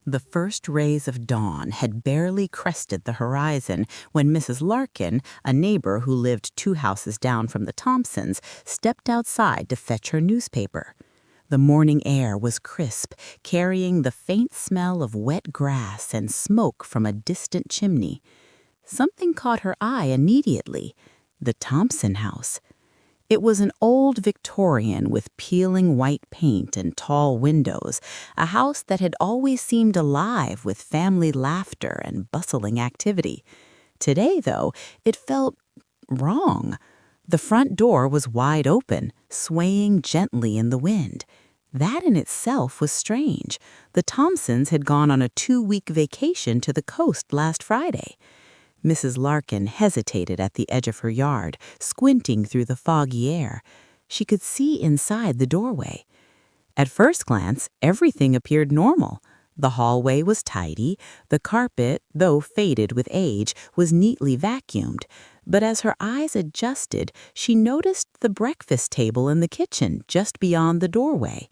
The first rays of dawn had barely crested the horizon when Mrs. Larkin, a neighbor who lived 2 houses down from the Thompsons, stepped outside to fetch her newspaper. The morning air was crisp, carrying the faint smell of wet grass and smoke from a distant chimney. Something caught her eye immediately: the Thompson house. It was an old Victorian with peeling white paint and tall windows, a house that had always seemed alive with family laughter and bustling activity. Today, though, it felt wrong. The front door was wide open, swaying gently in the wind. That in itself was strange. The Thompsons had gone on a 2-week vacation to the coast last Friday. Mrs. Larkin hesitated at the edge of her yard, squinting through the foggy air. She could see inside the doorway. At first glance, everything appeared normal. The hallway was tidy. The carpet, though faded with age, was neatly vacuumed. But as her eyes adjusted, she noticed the breakfast table in the kitchen just beyond the doorway.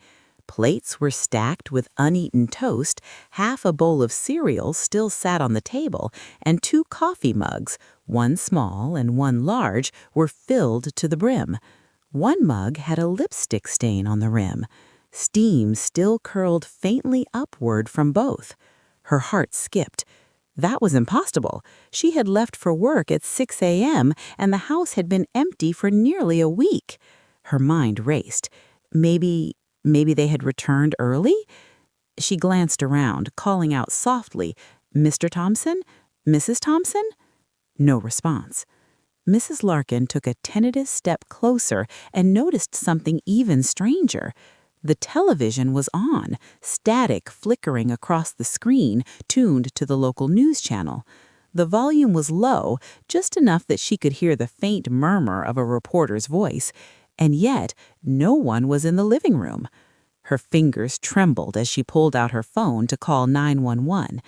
Plates were stacked with uneaten toast, half a bowl of cereal still sat on the table, and 2 coffee mugs, one small and one large, were filled to the brim. One mug had a lipstick stain on the rim. Steam still curled faintly upward from both. Her heart skipped. That was impossible. She had left for work at 6 a.m., and the house had been empty for nearly a week. Her mind raced. Maybe they had returned early? She glanced around, calling out softly, "Mr. Thompson? Mrs. Thompson?" No response. Mrs. Larkin took a tentative step closer and noticed something even stranger. The television was on, static flickering across the screen, tuned to the local news channel. The volume was low, just enough that she could hear the faint murmur of a reporter's voice. And yet, no one was in the living room. Her fingers trembled as she pulled out her phone to call 911.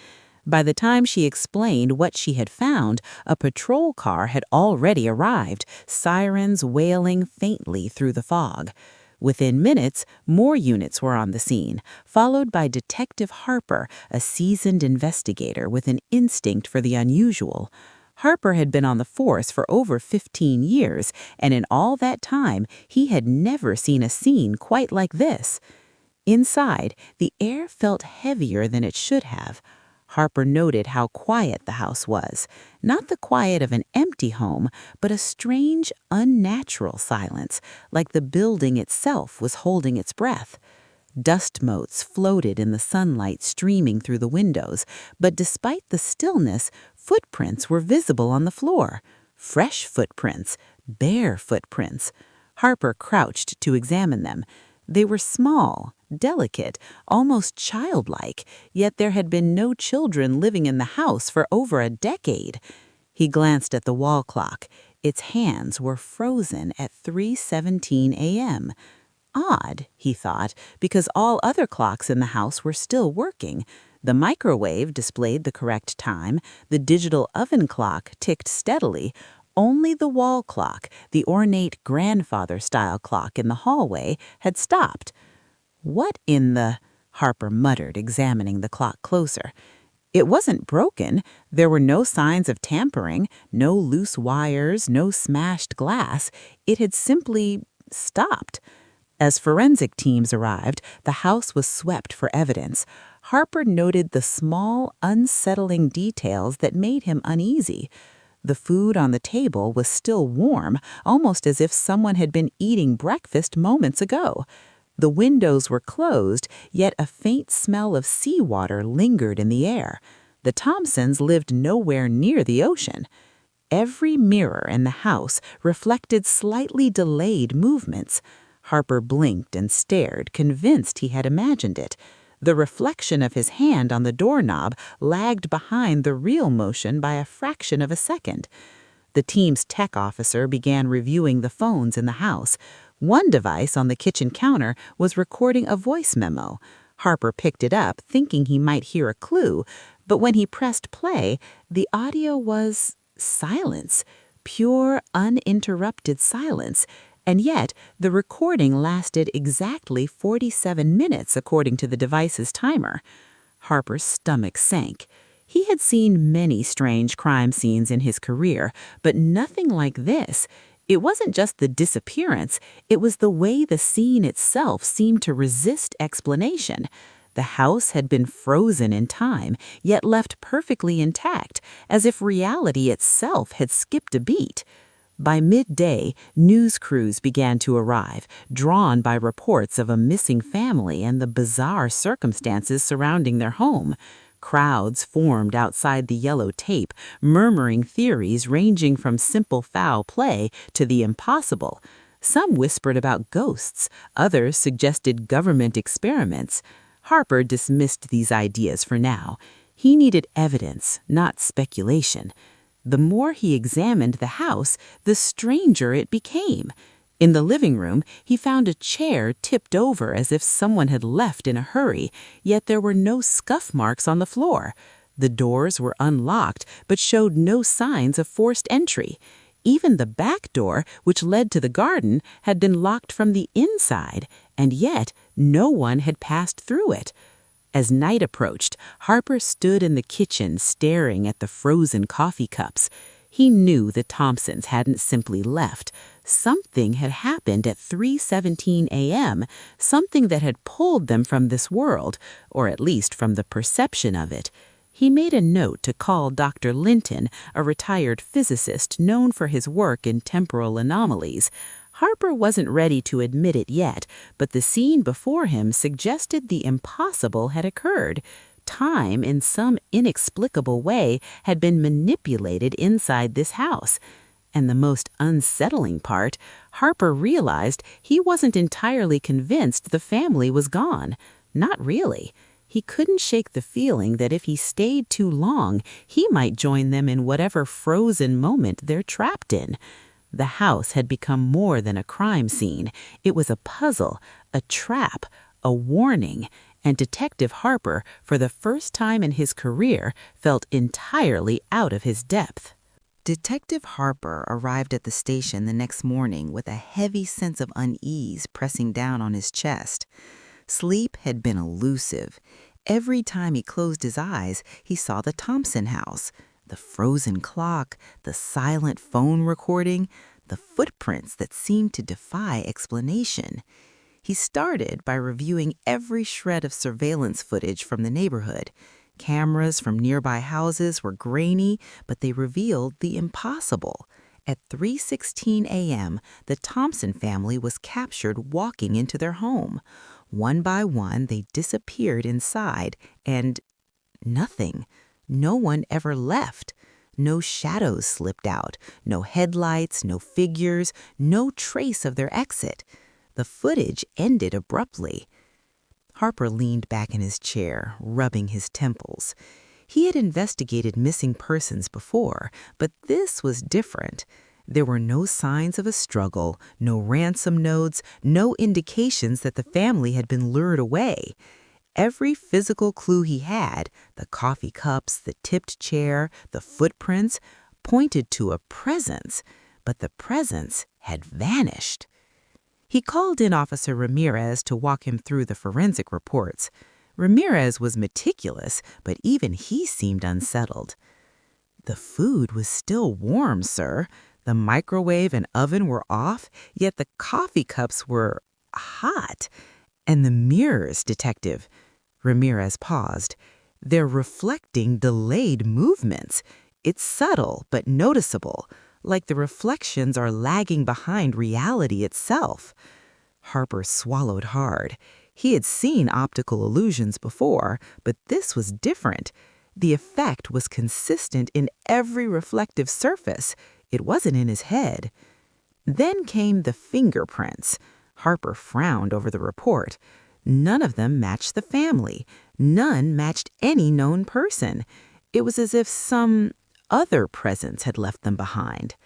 By the time she explained what she had found, a patrol car had already arrived, sirens wailing faintly through the fog. Within minutes, more units were on the scene, followed by Detective Harper, a seasoned investigator with an instinct for the unusual. Harper had been on the force for over 15 years, and in all that time, he had never seen a scene quite like this. Inside, the air felt heavier than it should have. Harper noted how quiet the house was, not the quiet of an empty home, but a strange, unnatural silence, like the building itself was holding its breath. Dust motes floated in the sunlight streaming through the windows, but despite the stillness, footprints were visible on the floor. Fresh footprints, bare footprints. Harper crouched to examine them. They were small, delicate, almost childlike, yet there had been no children living in the house for over a decade. He glanced at the wall clock. Its hands were frozen at 3:17 a.m. Odd, he thought, because all other clocks in the house were still working. The microwave displayed the correct time, the digital oven clock ticked steadily. Only the wall clock, the ornate grandfather-style clock in the hallway, had stopped. "What in the—" Harper muttered, examining the clock closer. It wasn't broken. There were no signs of tampering, no loose wires, no smashed glass. It had simply stopped. As forensic teams arrived, the house was swept for evidence. Harper noted the small, unsettling details that made him uneasy. The food on the table was still warm, almost as if someone had been eating breakfast moments ago. The windows were closed, yet a faint smell of seawater lingered in the air. The Thompsons lived nowhere near the ocean. Every mirror in the house reflected slightly delayed movements. Harper blinked and stared, convinced he had imagined it. The reflection of his hand on the doorknob lagged behind the real motion by a fraction of a second. The team's tech officer began reviewing the phones in the house. One device on the kitchen counter was recording a voice memo. Harper picked it up, thinking he might hear a clue, but when he pressed play, the audio was silence, pure, uninterrupted silence. And yet, the recording lasted exactly 47 minutes according to the device's timer. Harper's stomach sank. He had seen many strange crime scenes in his career, but nothing like this. It wasn't just the disappearance, it was the way the scene itself seemed to resist explanation. The house had been frozen in time, yet left perfectly intact, as if reality itself had skipped a beat. By midday, news crews began to arrive, drawn by reports of a missing family and the bizarre circumstances surrounding their home. Crowds formed outside the yellow tape, murmuring theories ranging from simple foul play to the impossible. Some whispered about ghosts, others suggested government experiments. Harper dismissed these ideas for now. He needed evidence, not speculation. The more he examined the house, the stranger it became. In the living room, he found a chair tipped over as if someone had left in a hurry, yet there were no scuff marks on the floor. The doors were unlocked, but showed no signs of forced entry. Even the back door, which led to the garden, had been locked from the inside, and yet no one had passed through it. As night approached, Harper stood in the kitchen staring at the frozen coffee cups. He knew the Thompsons hadn't simply left. Something had happened at 3:17 a.m., something that had pulled them from this world, or at least from the perception of it. He made a note to call Dr. Linton, a retired physicist known for his work in temporal anomalies. Harper wasn't ready to admit it yet, but the scene before him suggested the impossible had occurred. Time, in some inexplicable way, had been manipulated inside this house. And the most unsettling part, Harper realized he wasn't entirely convinced the family was gone. Not really. He couldn't shake the feeling that if he stayed too long, he might join them in whatever frozen moment they're trapped in. The house had become more than a crime scene. It was a puzzle, a trap, a warning, and Detective Harper, for the first time in his career, felt entirely out of his depth. Detective Harper arrived at the station the next morning with a heavy sense of unease pressing down on his chest. Sleep had been elusive. Every time he closed his eyes, he saw the Thompson house, the frozen clock, the silent phone recording, the footprints that seemed to defy explanation. He started by reviewing every shred of surveillance footage from the neighborhood. Cameras from nearby houses were grainy, but they revealed the impossible. At 3:16 a.m., the Thompson family was captured walking into their home. One by one, they disappeared inside, and nothing. No one ever left. No shadows slipped out, no headlights, no figures, no trace of their exit. The footage ended abruptly. Harper leaned back in his chair, rubbing his temples. He had investigated missing persons before, but this was different. There were no signs of a struggle, no ransom notes, no indications that the family had been lured away. Every physical clue he had, the coffee cups, the tipped chair, the footprints, pointed to a presence, but the presence had vanished. He called in Officer Ramirez to walk him through the forensic reports. Ramirez was meticulous, but even he seemed unsettled. "The food was still warm, sir. The microwave and oven were off, yet the coffee cups were hot. And the mirrors, Detective." Ramirez paused. "They're reflecting delayed movements. It's subtle but noticeable, like the reflections are lagging behind reality itself." Harper swallowed hard. He had seen optical illusions before, but this was different. The effect was consistent in every reflective surface. It wasn't in his head. Then came the fingerprints. Harper frowned over the report. None of them matched the family. None matched any known person. It was as if some other presence had left them behind.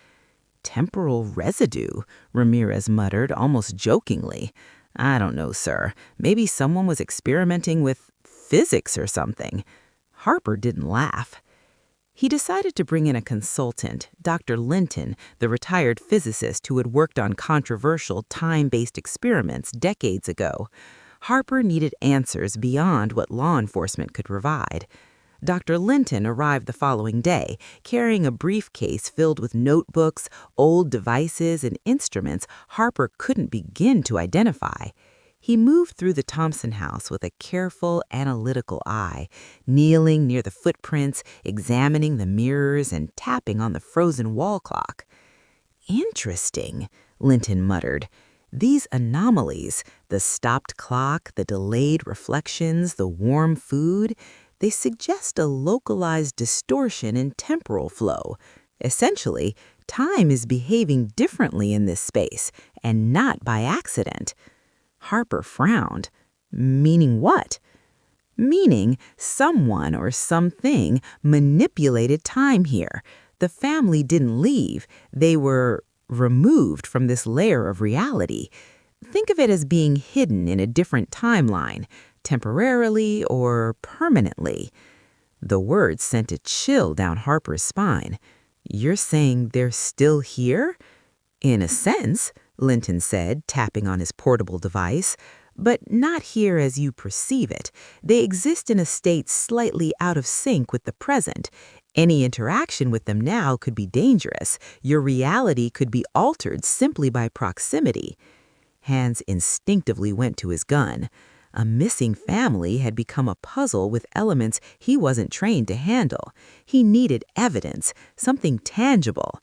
"Temporal residue," Ramirez muttered, almost jokingly. "I don't know, sir. Maybe someone was experimenting with physics or something." Harper didn't laugh. He decided to bring in a consultant, Dr. Linton, the retired physicist who had worked on controversial time-based experiments decades ago. Harper needed answers beyond what law enforcement could provide. Dr. Linton arrived the following day, carrying a briefcase filled with notebooks, old devices, and instruments Harper couldn't begin to identify. He moved through the Thompson house with a careful, analytical eye, kneeling near the footprints, examining the mirrors, and tapping on the frozen wall clock. "Interesting," Linton muttered. "These anomalies, the stopped clock, the delayed reflections, the warm food, they suggest a localized distortion in temporal flow. Essentially, time is behaving differently in this space, and not by accident." Harper frowned. "Meaning what?" "Meaning someone or something manipulated time here. The family didn't leave. They were removed from this layer of reality. Think of it as being hidden in a different timeline, temporarily or permanently." The words sent a chill down Harper's spine. "You're saying they're still here?" "In a sense," Linton said, tapping on his portable device, "but not here as you perceive it. They exist in a state slightly out of sync with the present. Any interaction with them now could be dangerous. Your reality could be altered simply by proximity." Hands instinctively went to his gun. A missing family had become a puzzle with elements he wasn't trained to handle. He needed evidence, something tangible.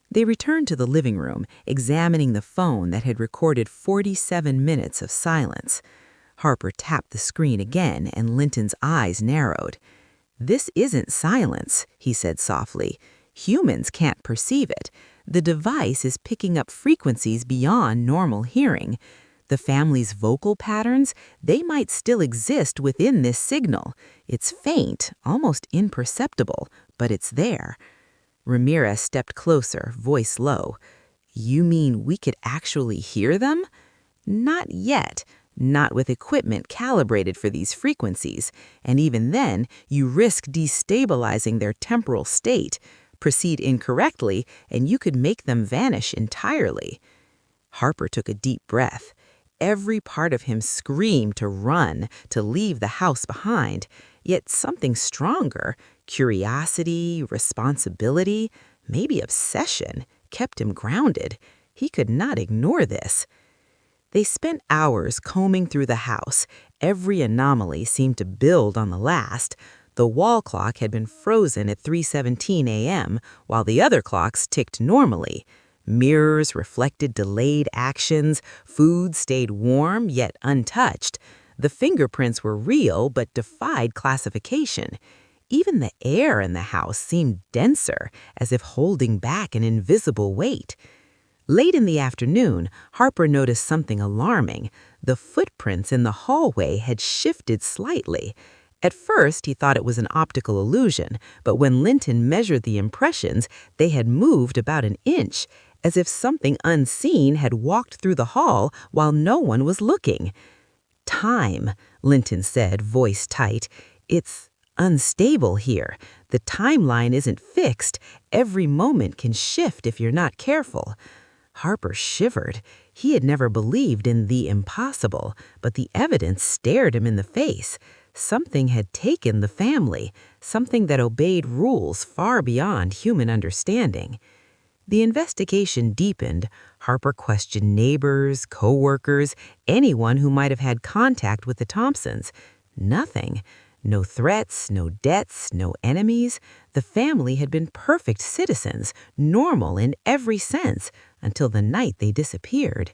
They returned to the living room, examining the phone that had recorded 47 minutes of silence. Harper tapped the screen again, and Linton's eyes narrowed. "This isn't silence," he said softly. "Humans can't perceive it. The device is picking up frequencies beyond normal hearing. The family's vocal patterns, they might still exist within this signal. It's faint, almost imperceptible, but it's there." Ramirez stepped closer, voice low. "You mean we could actually hear them?" "Not yet. Not with equipment calibrated for these frequencies. And even then, you risk destabilizing their temporal state. Proceed incorrectly, and you could make them vanish entirely." Harper took a deep breath. Every part of him screamed to run, to leave the house behind. Yet something stronger, curiosity, responsibility, maybe obsession, kept him grounded. He could not ignore this. They spent hours combing through the house. Every anomaly seemed to build on the last. The wall clock had been frozen at 3:17 a.m., while the other clocks ticked normally. Mirrors reflected delayed actions. Food stayed warm yet untouched. The fingerprints were real but defied classification. Even the air in the house seemed denser, as if holding back an invisible weight. Late in the afternoon, Harper noticed something alarming. The footprints in the hallway had shifted slightly. At first, he thought it was an optical illusion, but when Linton measured the impressions, they had moved about an inch, as if something unseen had walked through the hall while no one was looking. "Time," Linton said, voice tight. "It's unstable here. The timeline isn't fixed. Every moment can shift if you're not careful." Harper shivered. He had never believed in the impossible, but the evidence stared him in the face. Something had taken the family, something that obeyed rules far beyond human understanding. The investigation deepened. Harper questioned neighbors, co-workers, anyone who might have had contact with the Thompsons. Nothing. No threats, no debts, no enemies. The family had been perfect citizens, normal in every sense, until the night they disappeared.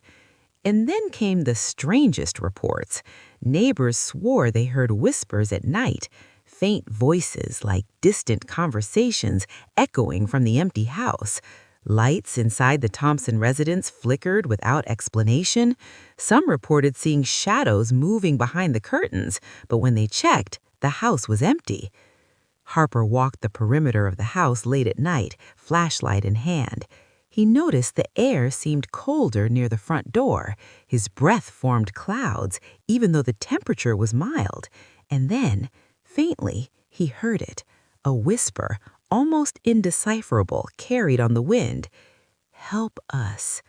And then came the strangest reports. Neighbors swore they heard whispers at night, faint voices like distant conversations echoing from the empty house. Lights inside the Thompson residence flickered without explanation. Some reported seeing shadows moving behind the curtains, but when they checked, the house was empty. Harper walked the perimeter of the house late at night, flashlight in hand. He noticed the air seemed colder near the front door. His breath formed clouds, even though the temperature was mild. And then, faintly, he heard it, a whisper, almost indecipherable, carried on the wind. "Help us."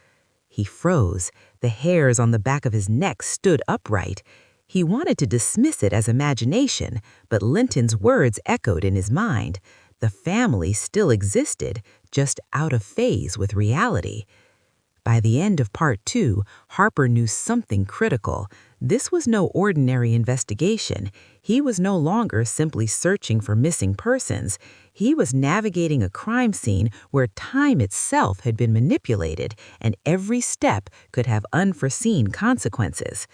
He froze. The hairs on the back of his neck stood upright. He wanted to dismiss it as imagination, but Linton's words echoed in his mind. The family still existed, just out of phase with reality. By the end of part 2, Harper knew something critical. This was no ordinary investigation. He was no longer simply searching for missing persons. He was navigating a crime scene where time itself had been manipulated, and every step could have unforeseen consequences.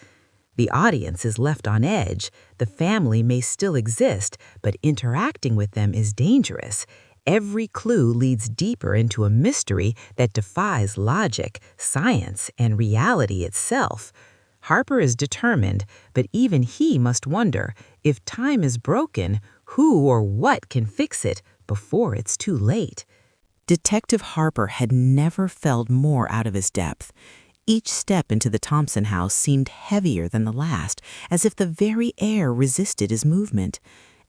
The audience is left on edge. The family may still exist, but interacting with them is dangerous. Every clue leads deeper into a mystery that defies logic, science, and reality itself. Harper is determined, but even he must wonder, if time is broken, who or what can fix it before it's too late? Detective Harper had never felt more out of his depth. Each step into the Thompson house seemed heavier than the last, as if the very air resisted his movement.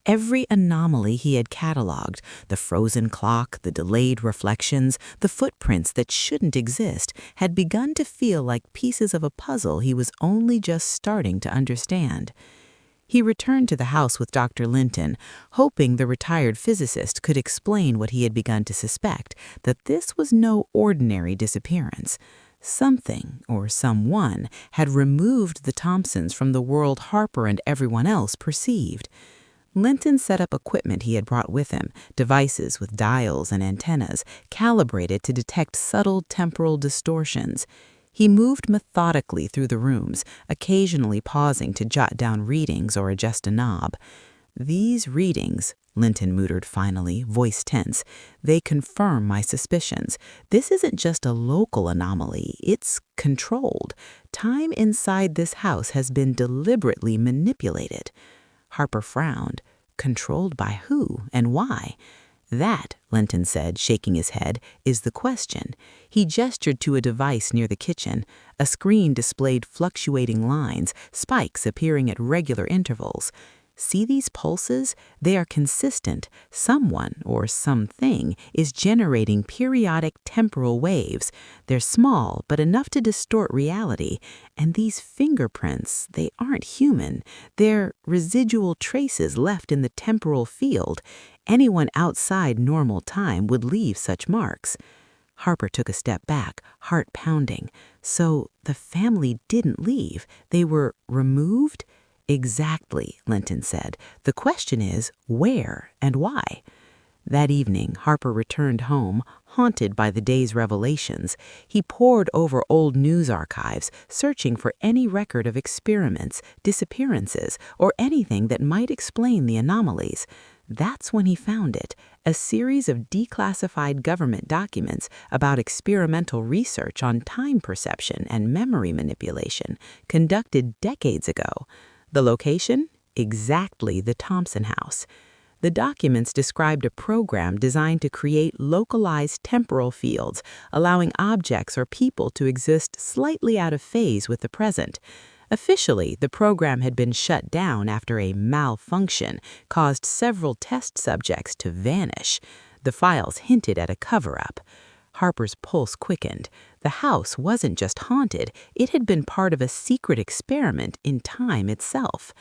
Every anomaly he had cataloged, the frozen clock, the delayed reflections, the footprints that shouldn't exist, had begun to feel like pieces of a puzzle he was only just starting to understand. He returned to the house with Dr. Linton, hoping the retired physicist could explain what he had begun to suspect, that this was no ordinary disappearance. Something, or someone, had removed the Thompsons from the world Harper and everyone else perceived. Linton set up equipment he had brought with him, devices with dials and antennas, calibrated to detect subtle temporal distortions. He moved methodically through the rooms, occasionally pausing to jot down readings or adjust a knob. "These readings," Linton muttered finally, voice tense, "they confirm my suspicions. This isn't just a local anomaly, it's controlled. Time inside this house has been deliberately manipulated." Harper frowned. Controlled by who and why? "That," Linton said, shaking his head, "is the question." He gestured to a device near the kitchen. A screen displayed fluctuating lines, spikes appearing at regular intervals. "See these pulses? They are consistent. Someone, or something, is generating periodic temporal waves. They're small, but enough to distort reality. And these fingerprints, they aren't human. They're residual traces left in the temporal field. Anyone outside normal time would leave such marks." Harper took a step back, heart pounding. So the family didn't leave. They were removed? "Exactly," Linton said. "The question is, where and why?" That evening, Harper returned home, haunted by the day's revelations. He pored over old news archives, searching for any record of experiments, disappearances, or anything that might explain the anomalies. That's when he found it, a series of declassified government documents about experimental research on time perception and memory manipulation, conducted decades ago. The location? Exactly the Thompson house. The documents described a program designed to create localized temporal fields, allowing objects or people to exist slightly out of phase with the present. Officially, the program had been shut down after a malfunction caused several test subjects to vanish. The files hinted at a cover-up. Harper's pulse quickened. The house wasn't just haunted, it had been part of a secret experiment in time itself.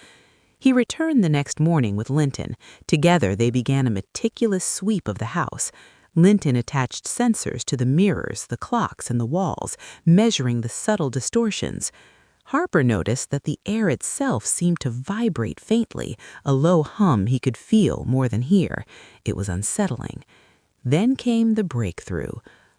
He returned the next morning with Linton. Together they began a meticulous sweep of the house. Linton attached sensors to the mirrors, the clocks, and the walls, measuring the subtle distortions. Harper noticed that the air itself seemed to vibrate faintly, a low hum he could feel more than hear. It was unsettling. Then came the breakthrough.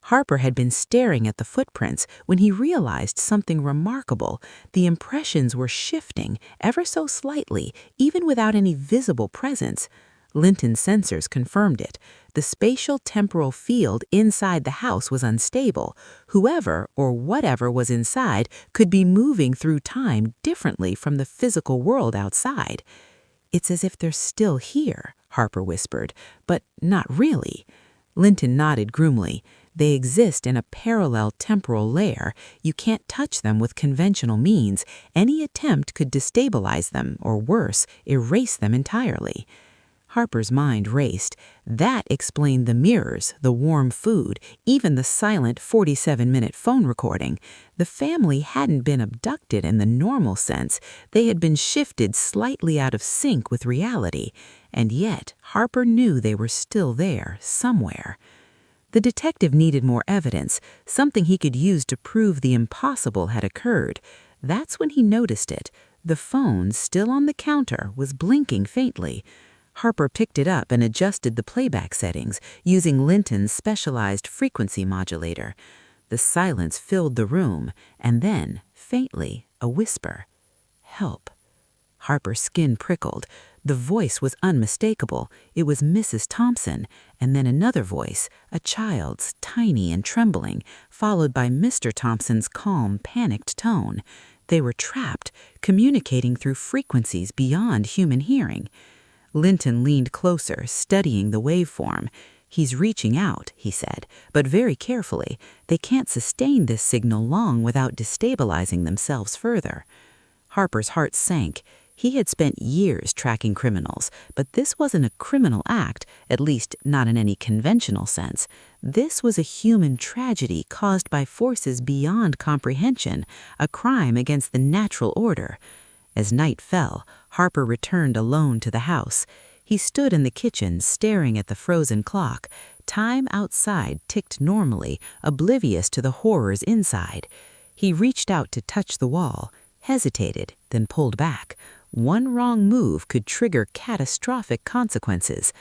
Harper had been staring at the footprints when he realized something remarkable. The impressions were shifting, ever so slightly, even without any visible presence. Linton's sensors confirmed it. The spatial temporal field inside the house was unstable. Whoever or whatever was inside could be moving through time differently from the physical world outside. "It's as if they're still here," Harper whispered, "but not really." Linton nodded grimly. "They exist in a parallel temporal layer. You can't touch them with conventional means. Any attempt could destabilize them, or worse, erase them entirely." Harper's mind raced. That explained the mirrors, the warm food, even the silent 47-minute phone recording. The family hadn't been abducted in the normal sense. They had been shifted slightly out of sync with reality. And yet, Harper knew they were still there, somewhere. The detective needed more evidence, something he could use to prove the impossible had occurred. That's when he noticed it. The phone, still on the counter, was blinking faintly. Harper picked it up and adjusted the playback settings, using Linton's specialized frequency modulator. The silence filled the room, and then, faintly, a whisper. "Help." Harper's skin prickled. The voice was unmistakable. It was Mrs. Thompson, and then another voice, a child's, tiny and trembling, followed by Mr. Thompson's calm, panicked tone. They were trapped, communicating through frequencies beyond human hearing. Linton leaned closer, studying the waveform. "He's reaching out," he said, "but very carefully. They can't sustain this signal long without destabilizing themselves further." Harper's heart sank. He had spent years tracking criminals, but this wasn't a criminal act, at least not in any conventional sense. This was a human tragedy caused by forces beyond comprehension, a crime against the natural order. As night fell, Harper returned alone to the house. He stood in the kitchen, staring at the frozen clock. Time outside ticked normally, oblivious to the horrors inside. He reached out to touch the wall, hesitated, then pulled back. One wrong move could trigger catastrophic consequences.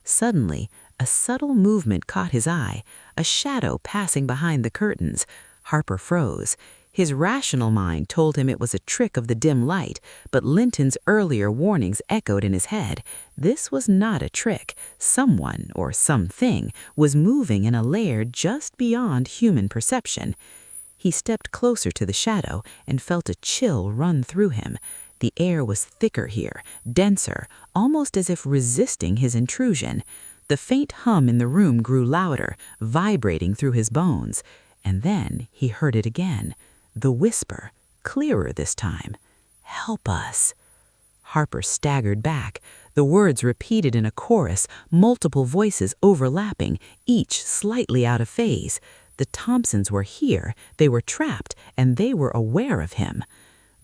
Suddenly, a subtle movement caught his eye, a shadow passing behind the curtains. Harper froze. His rational mind told him it was a trick of the dim light, but Linton's earlier warnings echoed in his head. This was not a trick. Someone, or something, was moving in a layer just beyond human perception. He stepped closer to the shadow and felt a chill run through him. The air was thicker here, denser, almost as if resisting his intrusion. The faint hum in the room grew louder, vibrating through his bones. And then he heard it again. The whisper, clearer this time. "Help us." Harper staggered back. The words repeated in a chorus, multiple voices overlapping, each slightly out of phase. The Thompsons were here, they were trapped, and they were aware of him.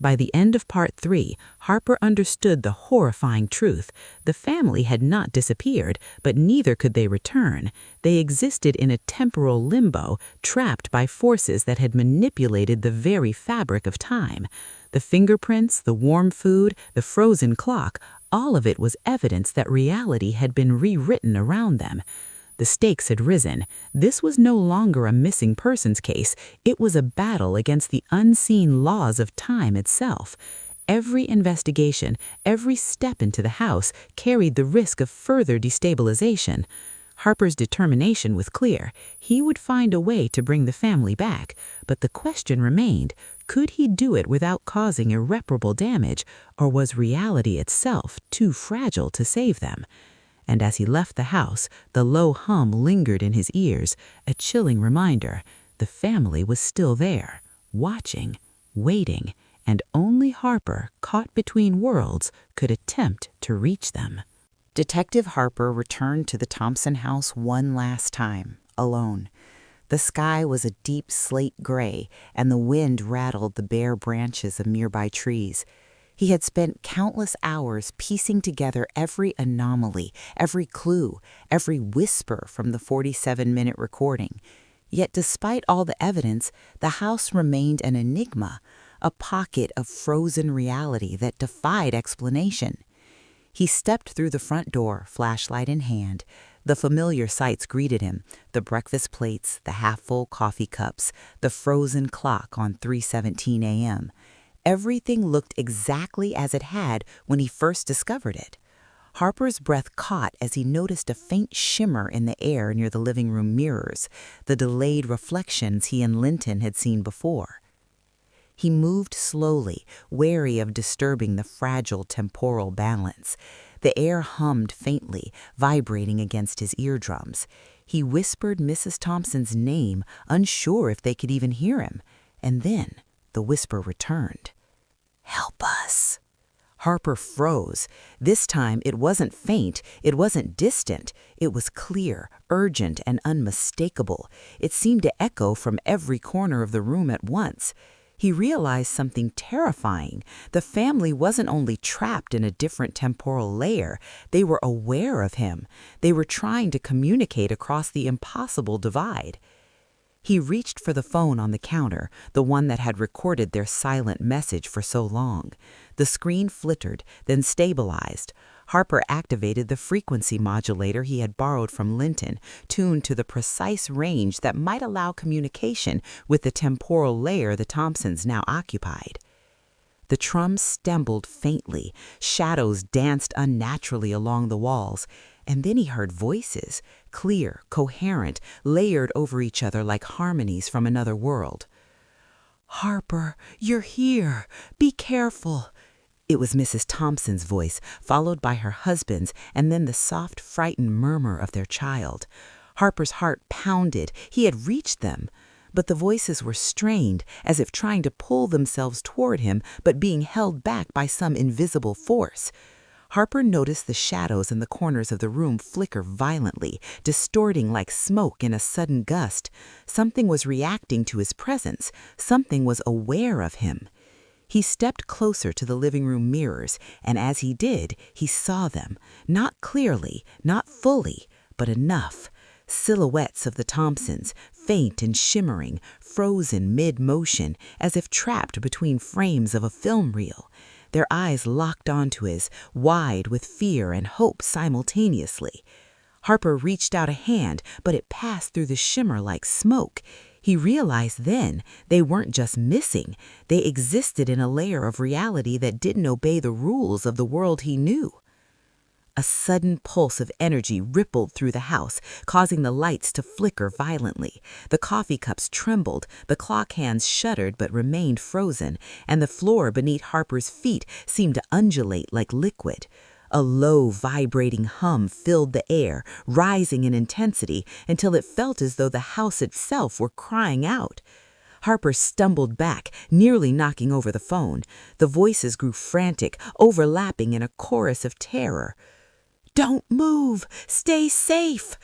By the end of part 3, Harper understood the horrifying truth. The family had not disappeared, but neither could they return. They existed in a temporal limbo, trapped by forces that had manipulated the very fabric of time. The fingerprints, the warm food, the frozen clock, all of it was evidence that reality had been rewritten around them. The stakes had risen. This was no longer a missing persons case. It was a battle against the unseen laws of time itself. Every investigation, every step into the house carried the risk of further destabilization. Harper's determination was clear. He would find a way to bring the family back. But the question remained, could he do it without causing irreparable damage, or was reality itself too fragile to save them? And as he left the house, the low hum lingered in his ears, a chilling reminder. The family was still there, watching, waiting, and only Harper, caught between worlds, could attempt to reach them. Detective Harper returned to the Thompson house one last time, alone. The sky was a deep slate gray, and the wind rattled the bare branches of nearby trees. He had spent countless hours piecing together every anomaly, every clue, every whisper from the 47-minute recording. Yet despite all the evidence, the house remained an enigma, a pocket of frozen reality that defied explanation. He stepped through the front door, flashlight in hand. The familiar sights greeted him, the breakfast plates, the half-full coffee cups, the frozen clock on 3:17 a.m. Everything looked exactly as it had when he first discovered it. Harper's breath caught as he noticed a faint shimmer in the air near the living room mirrors, the delayed reflections he and Linton had seen before. He moved slowly, wary of disturbing the fragile temporal balance. The air hummed faintly, vibrating against his eardrums. He whispered Mrs. Thompson's name, unsure if they could even hear him. And then the whisper returned. "Help us." Harper froze. This time it wasn't faint, it wasn't distant. It was clear, urgent, and unmistakable. It seemed to echo from every corner of the room at once. He realized something terrifying. The family wasn't only trapped in a different temporal layer, they were aware of him. They were trying to communicate across the impossible divide. He reached for the phone on the counter, the one that had recorded their silent message for so long. The screen flittered, then stabilized. Harper activated the frequency modulator he had borrowed from Linton, tuned to the precise range that might allow communication with the temporal layer the Thompsons now occupied. The trum stumbled faintly, shadows danced unnaturally along the walls, and then he heard voices, clear, coherent, layered over each other like harmonies from another world. "Harper, you're here. Be careful." It was Mrs. Thompson's voice, followed by her husband's, and then the soft, frightened murmur of their child. Harper's heart pounded. He had reached them. But the voices were strained, as if trying to pull themselves toward him, but being held back by some invisible force. Harper noticed the shadows in the corners of the room flicker violently, distorting like smoke in a sudden gust. Something was reacting to his presence. Something was aware of him. He stepped closer to the living room mirrors, and as he did, he saw them. Not clearly, not fully, but enough. Silhouettes of the Thompsons, faint and shimmering, frozen mid-motion, as if trapped between frames of a film reel. Their eyes locked onto his, wide with fear and hope simultaneously. Harper reached out a hand, but it passed through the shimmer like smoke. He realized then they weren't just missing. They existed in a layer of reality that didn't obey the rules of the world he knew. A sudden pulse of energy rippled through the house, causing the lights to flicker violently. The coffee cups trembled, the clock hands shuddered but remained frozen, and the floor beneath Harper's feet seemed to undulate like liquid. A low, vibrating hum filled the air, rising in intensity until it felt as though the house itself were crying out. Harper stumbled back, nearly knocking over the phone. The voices grew frantic, overlapping in a chorus of terror. "Don't move! Stay safe!"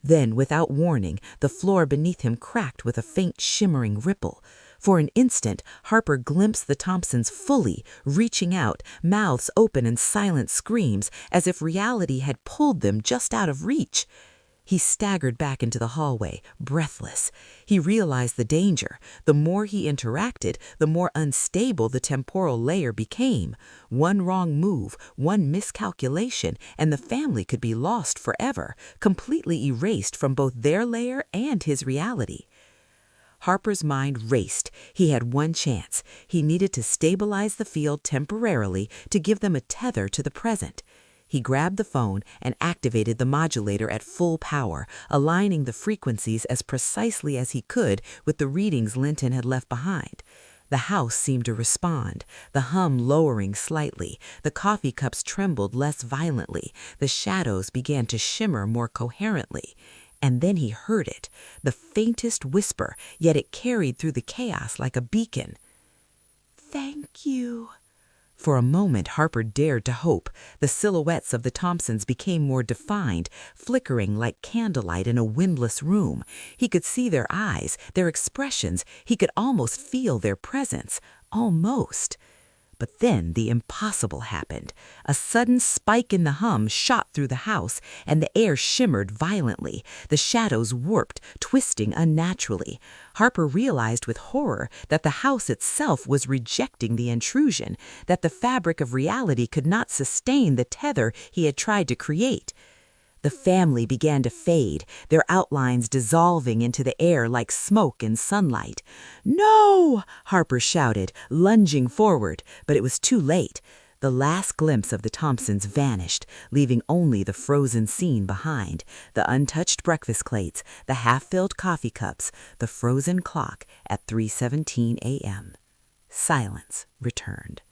Then, without warning, the floor beneath him cracked with a faint shimmering ripple. For an instant, Harper glimpsed the Thompsons fully, reaching out, mouths open in silent screams, as if reality had pulled them just out of reach. He staggered back into the hallway, breathless. He realized the danger. The more he interacted, the more unstable the temporal layer became. One wrong move, one miscalculation, and the family could be lost forever, completely erased from both their layer and his reality. Harper's mind raced. He had one chance. He needed to stabilize the field temporarily to give them a tether to the present. He grabbed the phone and activated the modulator at full power, aligning the frequencies as precisely as he could with the readings Linton had left behind. The house seemed to respond, the hum lowering slightly, the coffee cups trembled less violently, the shadows began to shimmer more coherently. And then he heard it, the faintest whisper, yet it carried through the chaos like a beacon. "Thank you." For a moment, Harper dared to hope. The silhouettes of the Thompsons became more defined, flickering like candlelight in a windless room. He could see their eyes, their expressions. He could almost feel their presence. Almost. But then the impossible happened. A sudden spike in the hum shot through the house, and the air shimmered violently. The shadows warped, twisting unnaturally. Harper realized with horror that the house itself was rejecting the intrusion, that the fabric of reality could not sustain the tether he had tried to create. The family began to fade, their outlines dissolving into the air like smoke in sunlight. "No!" Harper shouted, lunging forward, but it was too late. The last glimpse of the Thompsons vanished, leaving only the frozen scene behind, the untouched breakfast plates, the half-filled coffee cups, the frozen clock at 3:17 a.m. Silence returned.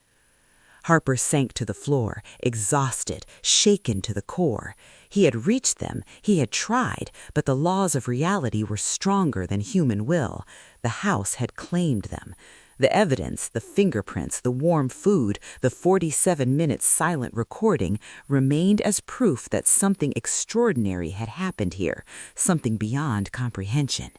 Harper sank to the floor, exhausted, shaken to the core. He had reached them, he had tried, but the laws of reality were stronger than human will. The house had claimed them. The evidence, the fingerprints, the warm food, the 47-minute silent recording remained as proof that something extraordinary had happened here, something beyond comprehension.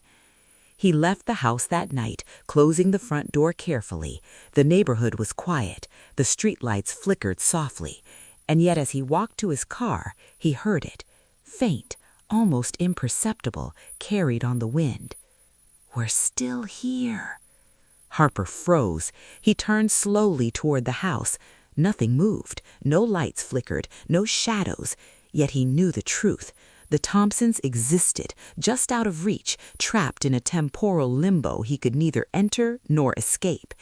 He left the house that night, closing the front door carefully. The neighborhood was quiet, the streetlights flickered softly, and yet as he walked to his car, he heard it, faint, almost imperceptible, carried on the wind. "We're still here." Harper froze. He turned slowly toward the house. Nothing moved, no lights flickered, no shadows, yet he knew the truth. The Thompsons existed, just out of reach, trapped in a temporal limbo he could neither enter nor escape.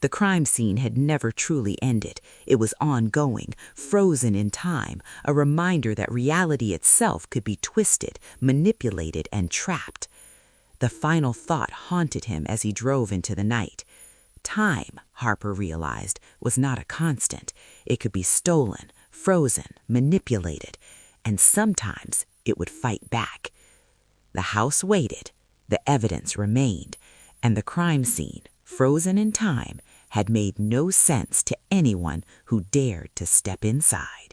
The crime scene had never truly ended. It was ongoing, frozen in time, a reminder that reality itself could be twisted, manipulated, and trapped. The final thought haunted him as he drove into the night. Time, Harper realized, was not a constant. It could be stolen, frozen, manipulated, and sometimes it would fight back. The house waited, the evidence remained, and the crime scene, frozen in time, had made no sense to anyone who dared to step inside.